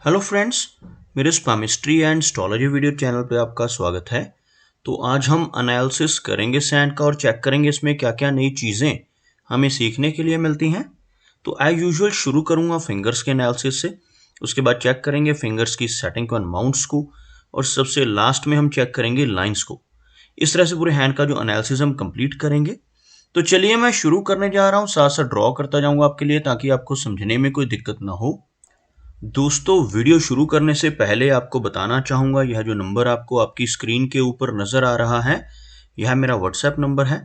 Hello friends, मेरे स्पामिस्ट्री and astrology video channel पे आपका स्वागत है। तो आज हम एनालिसिस करेंगे सैंड का और चेक करेंगे इसमें क्या क्या नई चीज़ें हमें सीखने के लिए मिलती हैं। तो एज यूजुअल शुरू करूँगा फिंगर्स के एनालिसिस से, उसके बाद चेक करेंगे फिंगर्स की सेटिंग को, माउंट्स को, और सबसे लास्ट में हम चेक करेंगे लाइन्स को। इस तरह से पूरे हैंड का जो एनालिसिस हम कंप्लीट करेंगे। तो चलिए मैं शुरू करने जा रहा हूँ, साथ साथ ड्रॉ करता जाऊँगा आपके लिए ताकि आपको समझने में कोई दिक्कत ना हो। दोस्तों, वीडियो शुरू करने से पहले आपको बताना चाहूँगा, यह जो नंबर आपको आपकी स्क्रीन के ऊपर नज़र आ रहा है, यह मेरा व्हाट्सएप नंबर है।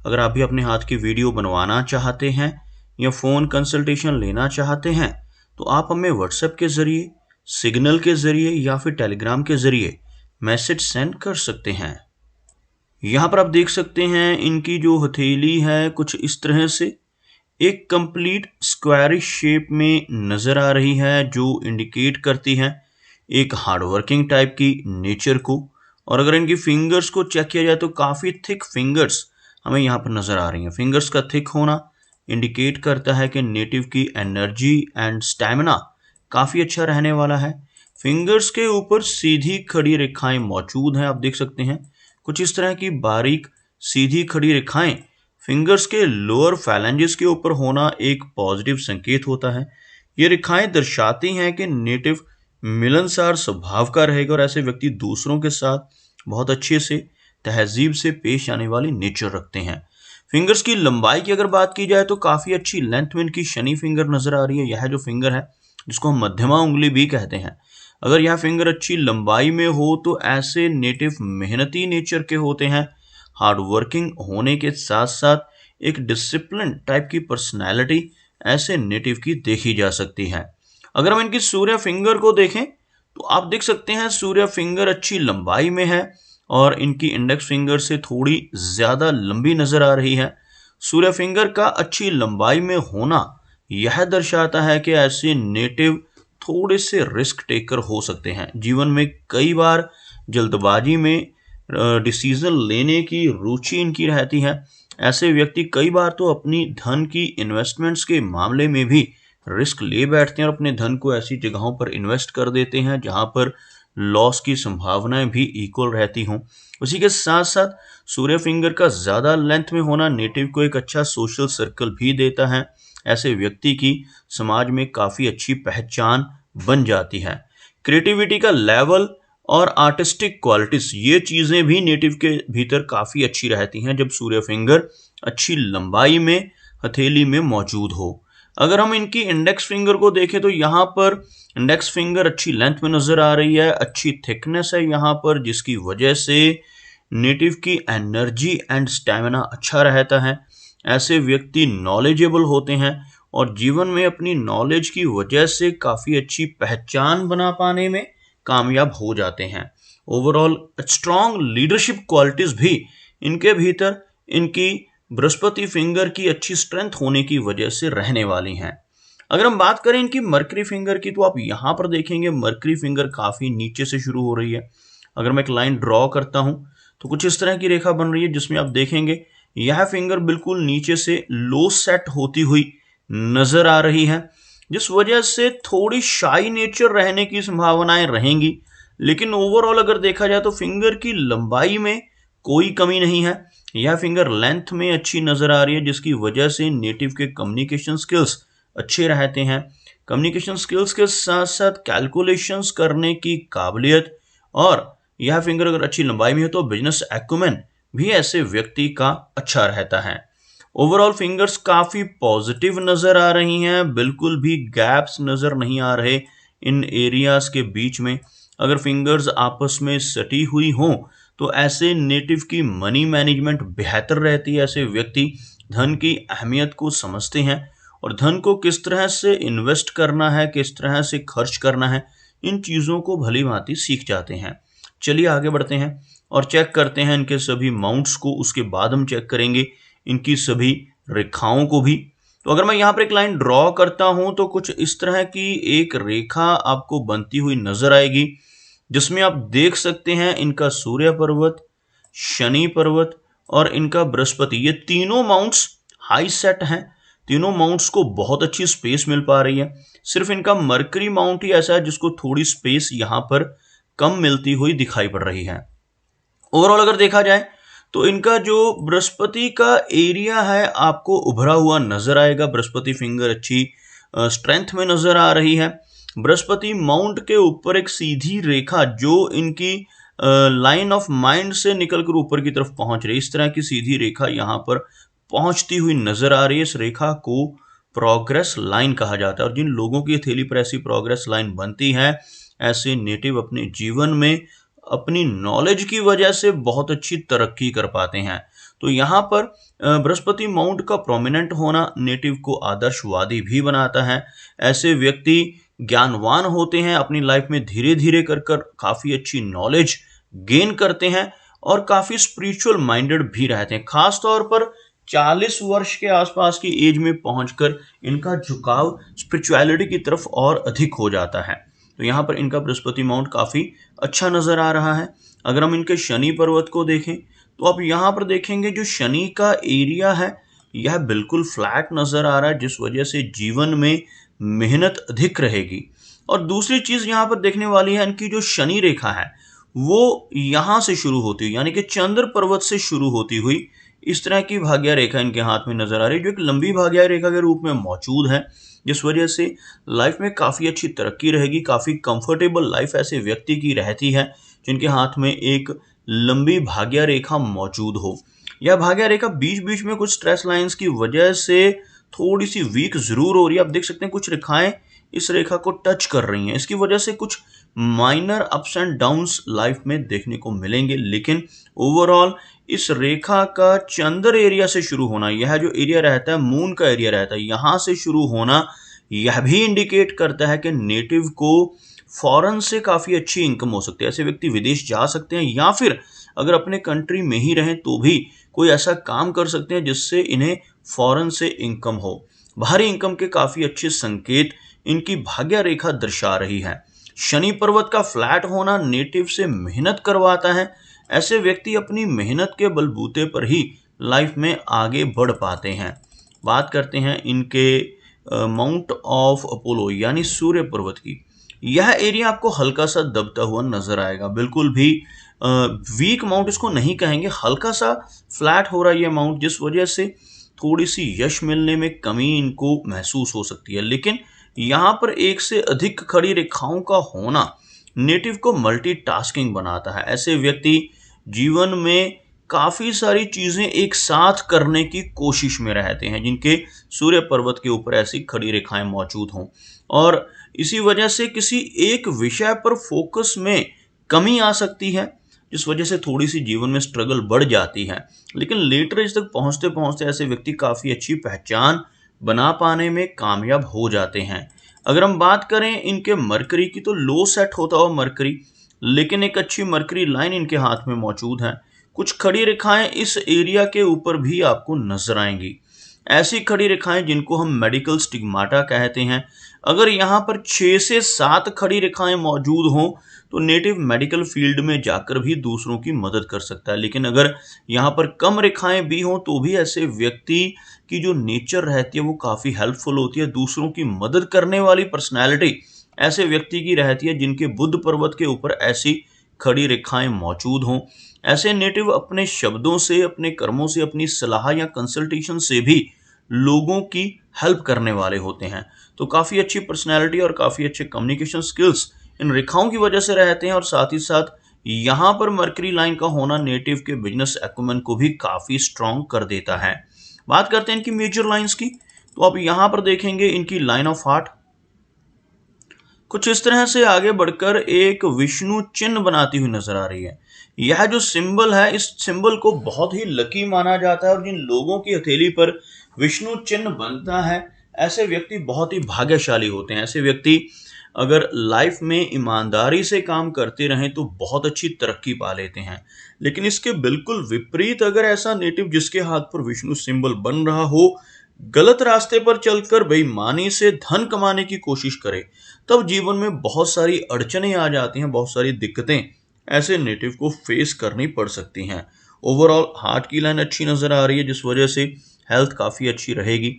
अगर आप भी अपने हाथ की वीडियो बनवाना चाहते हैं या फ़ोन कंसल्टेशन लेना चाहते हैं तो आप हमें व्हाट्सएप के ज़रिए, सिग्नल के ज़रिए या फिर टेलीग्राम के ज़रिए मैसेज सेंड कर सकते हैं। यहाँ पर आप देख सकते हैं इनकी जो हथेली है कुछ इस तरह से एक कंप्लीट स्क्वायरिश शेप में नज़र आ रही है, जो इंडिकेट करती है एक हार्डवर्किंग टाइप की नेचर को। और अगर इनकी फिंगर्स को चेक किया जाए तो काफ़ी थिक फिंगर्स हमें यहाँ पर नज़र आ रही हैं। फिंगर्स का थिक होना इंडिकेट करता है कि नेटिव की एनर्जी एंड स्टैमिना काफ़ी अच्छा रहने वाला है। फिंगर्स के ऊपर सीधी खड़ी रेखाएं मौजूद हैं, आप देख सकते हैं कुछ इस तरह की बारीक सीधी खड़ी रेखाएं फिंगर्स के लोअर फैलेंजेस के ऊपर होना एक पॉजिटिव संकेत होता है। ये रेखाएं दर्शाती हैं कि नेटिव मिलनसार स्वभाव का रहेगा और ऐसे व्यक्ति दूसरों के साथ बहुत अच्छे से तहजीब से पेश आने वाली नेचर रखते हैं। फिंगर्स की लंबाई की अगर बात की जाए तो काफ़ी अच्छी लेंथ में इनकी शनि फिंगर नज़र आ रही है। यह जो फिंगर है जिसको हम मध्यमा उंगली भी कहते हैं, अगर यह फिंगर अच्छी लंबाई में हो तो ऐसे नेटिव मेहनती नेचर के होते हैं। हार्ड वर्किंग होने के साथ साथ एक डिसिप्लिन टाइप की पर्सनैलिटी ऐसे नेटिव की देखी जा सकती है। अगर हम इनकी सूर्य फिंगर को देखें तो आप देख सकते हैं सूर्य फिंगर अच्छी लंबाई में है और इनकी इंडेक्स फिंगर से थोड़ी ज़्यादा लंबी नज़र आ रही है। सूर्य फिंगर का अच्छी लंबाई में होना यह दर्शाता है कि ऐसे नेटिव थोड़े से रिस्क टेकर हो सकते हैं। जीवन में कई बार जल्दबाजी में डिसीजन लेने की रुचि इनकी रहती है। ऐसे व्यक्ति कई बार तो अपनी धन की इन्वेस्टमेंट्स के मामले में भी रिस्क ले बैठते हैं और अपने धन को ऐसी जगहों पर इन्वेस्ट कर देते हैं जहां पर लॉस की संभावनाएं भी इक्वल रहती हों। उसी के साथ साथ सूर्य फिंगर का ज़्यादा लेंथ में होना नेटिव को एक अच्छा सोशल सर्कल भी देता है। ऐसे व्यक्ति की समाज में काफ़ी अच्छी पहचान बन जाती है। क्रिएटिविटी का लेवल और आर्टिस्टिक क्वालिटीज, ये चीज़ें भी नेटिव के भीतर काफ़ी अच्छी रहती हैं जब सूर्य फिंगर अच्छी लंबाई में हथेली में मौजूद हो। अगर हम इनकी इंडेक्स फिंगर को देखें तो यहाँ पर इंडेक्स फिंगर अच्छी लेंथ में नज़र आ रही है, अच्छी थिकनेस है यहाँ पर, जिसकी वजह से नेटिव की एनर्जी एंड स्टैमिना अच्छा रहता है। ऐसे व्यक्ति नॉलेजेबल होते हैं और जीवन में अपनी नॉलेज की वजह से काफ़ी अच्छी पहचान बना पाने में कामयाब हो जाते हैं। ओवरऑल स्ट्रॉन्ग लीडरशिप क्वालिटीज भी इनके भीतर इनकी बृहस्पति फिंगर की अच्छी स्ट्रेंथ होने की वजह से रहने वाली हैं। अगर हम बात करें इनकी मरकरी फिंगर की तो आप यहाँ पर देखेंगे मरकरी फिंगर काफ़ी नीचे से शुरू हो रही है। अगर मैं एक लाइन ड्रॉ करता हूँ तो कुछ इस तरह की रेखा बन रही है जिसमें आप देखेंगे यह फिंगर बिल्कुल नीचे से लो सेट होती हुई नजर आ रही है, जिस वजह से थोड़ी शाई नेचर रहने की संभावनाएं रहेंगी। लेकिन ओवरऑल अगर देखा जाए तो फिंगर की लंबाई में कोई कमी नहीं है। यह फिंगर लेंथ में अच्छी नज़र आ रही है जिसकी वजह से नेटिव के कम्युनिकेशन स्किल्स अच्छे रहते हैं। कम्युनिकेशन स्किल्स के साथ साथ कैलकुलेशंस करने की काबिलियत, और यह फिंगर अगर अच्छी लंबाई में है तो बिजनेस एक्यूमेन भी ऐसे व्यक्ति का अच्छा रहता है। ओवरऑल फिंगर्स काफ़ी पॉजिटिव नज़र आ रही हैं, बिल्कुल भी गैप्स नज़र नहीं आ रहे इन एरियाज़ के बीच में। अगर फिंगर्स आपस में सटी हुई हों तो ऐसे नेटिव की मनी मैनेजमेंट बेहतर रहती है। ऐसे व्यक्ति धन की अहमियत को समझते हैं और धन को किस तरह से इन्वेस्ट करना है, किस तरह से खर्च करना है, इन चीज़ों को भली भांति सीख जाते हैं। चलिए आगे बढ़ते हैं और चेक करते हैं इनके सभी माउंट्स को। उसके बाद हम चेक करेंगे इनकी सभी रेखाओं को भी। तो अगर मैं यहाँ पर एक लाइन ड्रॉ करता हूँ तो कुछ इस तरह की एक रेखा आपको बनती हुई नजर आएगी जिसमें आप देख सकते हैं इनका सूर्य पर्वत, शनि पर्वत और इनका बृहस्पति, ये तीनों माउंट्स हाई सेट हैं। तीनों माउंट्स को बहुत अच्छी स्पेस मिल पा रही है। सिर्फ इनका मरकरी माउंट ही ऐसा है जिसको थोड़ी स्पेस यहाँ पर कम मिलती हुई दिखाई पड़ रही है। ओवरऑल अगर देखा जाए तो इनका जो बृहस्पति का एरिया है आपको उभरा हुआ नजर आएगा। बृहस्पति फिंगर अच्छी स्ट्रेंथ में नजर आ रही है। बृहस्पति माउंट के ऊपर एक सीधी रेखा जो इनकी लाइन ऑफ माइंड से निकलकर ऊपर की तरफ पहुंच रही है, इस तरह की सीधी रेखा यहाँ पर पहुंचती हुई नजर आ रही है। इस रेखा को प्रोग्रेस लाइन कहा जाता है और जिन लोगों की हथेली पर ऐसी प्रोग्रेस लाइन बनती है, ऐसे नेटिव अपने जीवन में अपनी नॉलेज की वजह से बहुत अच्छी तरक्की कर पाते हैं। तो यहाँ पर बृहस्पति माउंट का प्रोमिनेंट होना नेटिव को आदर्शवादी भी बनाता है। ऐसे व्यक्ति ज्ञानवान होते हैं, अपनी लाइफ में धीरे धीरे कर काफी अच्छी नॉलेज गेन करते हैं और काफी स्पिरिचुअल माइंडेड भी रहते हैं। खास तौर पर 40 वर्ष के आसपास की एज में पहुंचकर इनका झुकाव स्पिरिचुअलिटी की तरफ और अधिक हो जाता है। तो यहाँ पर इनका बृहस्पति माउंट काफी अच्छा नजर आ रहा है। अगर हम इनके शनि पर्वत को देखें तो आप यहाँ पर देखेंगे जो शनि का एरिया है यह बिल्कुल फ्लैट नजर आ रहा है, जिस वजह से जीवन में मेहनत अधिक रहेगी। और दूसरी चीज यहाँ पर देखने वाली है, इनकी जो शनि रेखा है वो यहाँ से शुरू होती हुई यानी कि चंद्र पर्वत से शुरू होती हुई इस तरह की भाग्य रेखा इनके हाथ में नजर आ रही है, जो एक लंबी भाग्य रेखा के रूप में मौजूद है, जिस वजह से लाइफ में काफ़ी अच्छी तरक्की रहेगी। काफ़ी कंफर्टेबल लाइफ ऐसे व्यक्ति की रहती है जिनके हाथ में एक लंबी भाग्य रेखा मौजूद हो। यह भाग्य रेखा बीच बीच में कुछ स्ट्रेस लाइंस की वजह से थोड़ी सी वीक जरूर हो रही है। आप देख सकते हैं कुछ रेखाएं इस रेखा को टच कर रही हैं, इसकी वजह से कुछ minor ups and downs life में देखने को मिलेंगे। लेकिन ओवरऑल इस रेखा का चंद्र एरिया से शुरू होना, यह जो एरिया रहता है मून का एरिया रहता है, यहां से शुरू होना यह भी इंडिकेट करता है कि नेटिव को फॉरेन से काफी अच्छी इनकम हो सकती है। ऐसे व्यक्ति विदेश जा सकते हैं या फिर अगर अपने कंट्री में ही रहें तो भी कोई ऐसा काम कर सकते हैं जिससे इन्हें फॉरेन से इनकम हो। बाहरी इनकम के काफी अच्छे संकेत इनकी भाग्य रेखा दर्शा रही है। शनि पर्वत का फ्लैट होना नेटिव से मेहनत करवाता है। ऐसे व्यक्ति अपनी मेहनत के बलबूते पर ही लाइफ में आगे बढ़ पाते हैं। बात करते हैं इनके माउंट ऑफ अपोलो यानी सूर्य पर्वत की। यह एरिया आपको हल्का सा दबता हुआ नजर आएगा, बिल्कुल भी वीक माउंट इसको नहीं कहेंगे, हल्का सा फ्लैट हो रहा है ये माउंट, जिस वजह से थोड़ी सी यश मिलने में कमी इनको महसूस हो सकती है। लेकिन यहाँ पर एक से अधिक खड़ी रेखाओं का होना नेटिव को मल्टीटास्किंग बनाता है। ऐसे व्यक्ति जीवन में काफी सारी चीजें एक साथ करने की कोशिश में रहते हैं जिनके सूर्य पर्वत के ऊपर ऐसी खड़ी रेखाएं मौजूद हों, और इसी वजह से किसी एक विषय पर फोकस में कमी आ सकती है, जिस वजह से थोड़ी सी जीवन में स्ट्रगल बढ़ जाती है। लेकिन लेटर एज तक पहुंचते पहुंचते ऐसे व्यक्ति काफी अच्छी पहचान बना पाने में कामयाब हो जाते हैं। अगर हम बात करें इनके मरकरी की तो लो सेट होता हुआ मरकरी, लेकिन एक अच्छी मरकरी लाइन इनके हाथ में मौजूद है। कुछ खड़ी रेखाएं इस एरिया के ऊपर भी आपको नजर आएंगी, ऐसी खड़ी रेखाएं जिनको हम मेडिकल स्टिग्माटा कहते हैं। अगर यहाँ पर 6 से 7 खड़ी रेखाएं मौजूद हों तो नेटिव मेडिकल फील्ड में जाकर भी दूसरों की मदद कर सकता है। लेकिन अगर यहाँ पर कम रेखाएं भी हों तो भी ऐसे व्यक्ति की जो नेचर रहती है वो काफ़ी हेल्पफुल होती है, दूसरों की मदद करने वाली पर्सनैलिटी ऐसे व्यक्ति की रहती है जिनके बुध पर्वत के ऊपर ऐसी खड़ी रेखाएं मौजूद हों। ऐसे नेटिव अपने शब्दों से, अपने कर्मों से, अपनी सलाह या कंसल्टेशन से भी लोगों की हेल्प करने वाले होते हैं। तो काफ़ी अच्छी पर्सनैलिटी और काफ़ी अच्छे कम्युनिकेशन स्किल्स इन रेखाओं की वजह से रहते हैं, और साथ ही साथ यहाँ पर मरकरी लाइन का होना नेटिव के बिजनेस एक्यूमेंट को भी काफ़ी स्ट्रॉन्ग कर देता है। बात करते हैं इनकी मेजर लाइंस की, तो आप यहाँ पर देखेंगे इनकी लाइन ऑफ हार्ट कुछ इस तरह से आगे बढ़कर एक विष्णु चिन्ह बनाती हुई नजर आ रही है। यह जो सिंबल है, इस सिंबल को बहुत ही लकी माना जाता है, और जिन लोगों की हथेली पर विष्णु चिन्ह बनता है ऐसे व्यक्ति बहुत ही भाग्यशाली होते हैं। ऐसे व्यक्ति अगर लाइफ में ईमानदारी से काम करते रहें तो बहुत अच्छी तरक्की पा लेते हैं। लेकिन इसके बिल्कुल विपरीत अगर ऐसा नेटिव जिसके हाथ पर विष्णु सिंबल बन रहा हो गलत रास्ते पर चलकर बेईमानी से धन कमाने की कोशिश करे, तब जीवन में बहुत सारी अड़चनें आ जाती हैं, बहुत सारी दिक्कतें ऐसे नेटिव को फेस करनी पड़ सकती हैं। ओवरऑल हार्ट की लाइन अच्छी नजर आ रही है, जिस वजह से हेल्थ काफ़ी अच्छी रहेगी।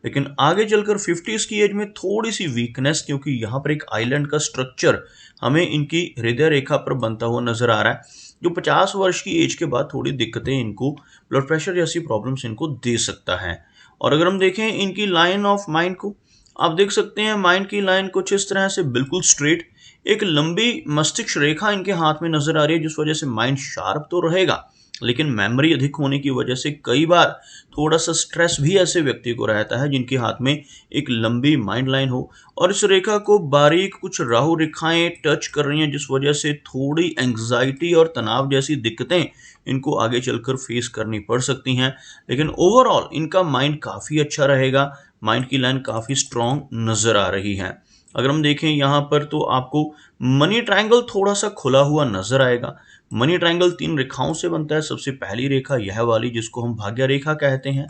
लेकिन आगे चलकर 50s की एज में थोड़ी सी वीकनेस, क्योंकि यहाँ पर एक आइलैंड का स्ट्रक्चर हमें इनकी हृदय रेखा पर बनता हुआ नजर आ रहा है, जो 50 वर्ष की एज के बाद थोड़ी दिक्कतें इनको, ब्लड प्रेशर जैसी प्रॉब्लम्स इनको दे सकता है। और अगर हम देखें इनकी लाइन ऑफ माइंड को, आप देख सकते हैं माइंड की लाइन कुछ इस तरह से बिल्कुल स्ट्रेट, एक लंबी मस्तिष्क रेखा इनके हाथ में नजर आ रही है, जिस वजह से माइंड शार्प तो रहेगा, लेकिन मेमोरी अधिक होने की वजह से कई बार थोड़ा सा स्ट्रेस भी ऐसे व्यक्ति को रहता है जिनके हाथ में एक लंबी माइंड लाइन हो और इस रेखा को बारीक कुछ राहु रेखाएं टच कर रही हैं, जिस वजह से थोड़ी एंग्जाइटी और तनाव जैसी दिक्कतें इनको आगे चलकर फेस करनी पड़ सकती हैं। लेकिन ओवरऑल इनका माइंड काफ़ी अच्छा रहेगा, माइंड की लाइन काफ़ी स्ट्रॉन्ग नज़र आ रही है। अगर हम देखें यहाँ पर तो आपको मनी ट्रायंगल थोड़ा सा खुला हुआ नजर आएगा। मनी ट्रायंगल 3 रेखाओं से बनता है। सबसे पहली रेखा यह वाली जिसको हम भाग्य रेखा कहते हैं,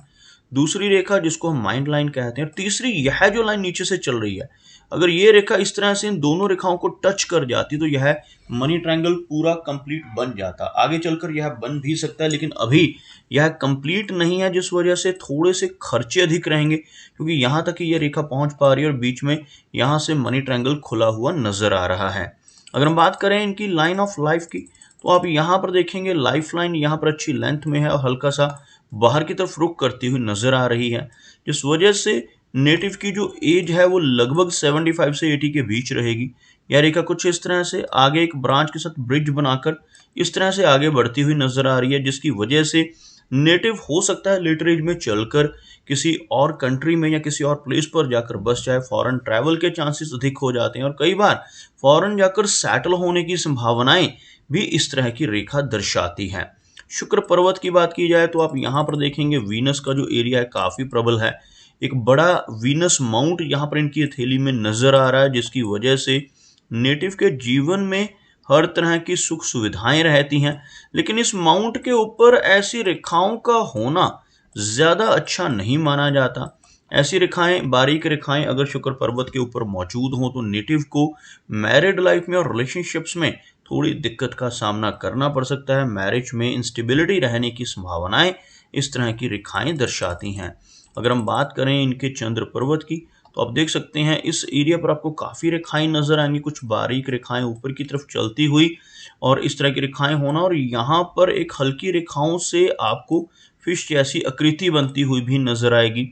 दूसरी रेखा जिसको हम माइंड लाइन कहते हैं, और तीसरी यह जो लाइन नीचे से चल रही है, अगर ये रेखा इस तरह से इन दोनों रेखाओं को टच कर जाती तो यह मनी ट्रायंगल पूरा कंप्लीट बन जाता। आगे चलकर यह बन भी सकता है, लेकिन अभी यह कंप्लीट नहीं है, जिस वजह से थोड़े से खर्चे अधिक रहेंगे, क्योंकि यहाँ तक ही यह रेखा पहुंच पा रही है और बीच में यहाँ से मनी ट्रायंगल खुला हुआ नजर आ रहा है। अगर हम बात करें इनकी लाइन ऑफ लाइफ की, तो आप यहाँ पर देखेंगे लाइफ लाइन यहाँ पर अच्छी लेंथ में है और हल्का सा बाहर की तरफ रुख करती हुई नजर आ रही है, जिस वजह से नेटिव की जो एज है वो लगभग 75 से 80 के बीच रहेगी। यह रेखा कुछ इस तरह से आगे एक ब्रांच के साथ ब्रिज बनाकर इस तरह से आगे बढ़ती हुई नजर आ रही है, जिसकी वजह से नेटिव हो सकता है लेटर एज में चलकर किसी और कंट्री में या किसी और प्लेस पर जाकर बस जाए। फॉरेन ट्रैवल के चांसेस अधिक हो जाते हैं और कई बार फॉरेन जाकर सेटल होने की संभावनाएं भी इस तरह की रेखा दर्शाती है। शुक्र पर्वत की बात की जाए तो आप यहाँ पर देखेंगे वीनस का जो एरिया है काफ़ी प्रबल है। एक बड़ा वीनस माउंट यहाँ पर इनकी हथेली में नजर आ रहा है, जिसकी वजह से नेटिव के जीवन में हर तरह की सुख सुविधाएं रहती हैं, लेकिन इस माउंट के ऊपर ऐसी रेखाओं का होना ज़्यादा अच्छा नहीं माना जाता। ऐसी रेखाएं, बारीक रेखाएं अगर शुक्र पर्वत के ऊपर मौजूद हों तो नेटिव को मैरिड लाइफ में और रिलेशनशिप्स में थोड़ी दिक्कत का सामना करना पड़ सकता है। मैरिज में इंस्टेबिलिटी रहने की संभावनाएं इस तरह की रेखाएं दर्शाती हैं। अगर हम बात करें इनके चंद्र पर्वत की, तो आप देख सकते हैं इस एरिया पर आपको काफ़ी रेखाएं नजर आएंगी, कुछ बारीक रेखाएं ऊपर की तरफ चलती हुई और इस तरह की रेखाएं होना, और यहाँ पर एक हल्की रेखाओं से आपको फिश जैसी आकृति बनती हुई भी नजर आएगी।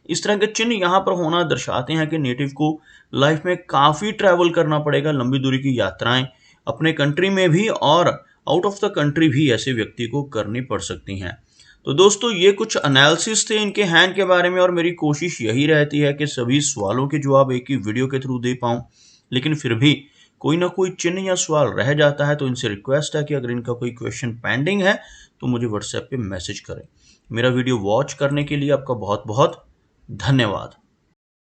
इस तरह के चिन्ह यहाँ पर होना दर्शाते हैं कि नेटिव को लाइफ में काफ़ी ट्रैवल करना पड़ेगा, लंबी दूरी की यात्राएं अपने कंट्री में भी और आउट ऑफ द कंट्री भी ऐसे व्यक्ति को करनी पड़ सकती हैं। तो दोस्तों ये कुछ एनालिसिस थे इनके हैंड के बारे में, और मेरी कोशिश यही रहती है कि सभी सवालों के जवाब एक ही वीडियो के थ्रू दे पाऊँ, लेकिन फिर भी कोई ना कोई चिन्ह या सवाल रह जाता है, तो इनसे रिक्वेस्ट है कि अगर इनका कोई क्वेश्चन पेंडिंग है तो मुझे व्हाट्सएप पे मैसेज करें। मेरा वीडियो वॉच करने के लिए आपका बहुत बहुत धन्यवाद।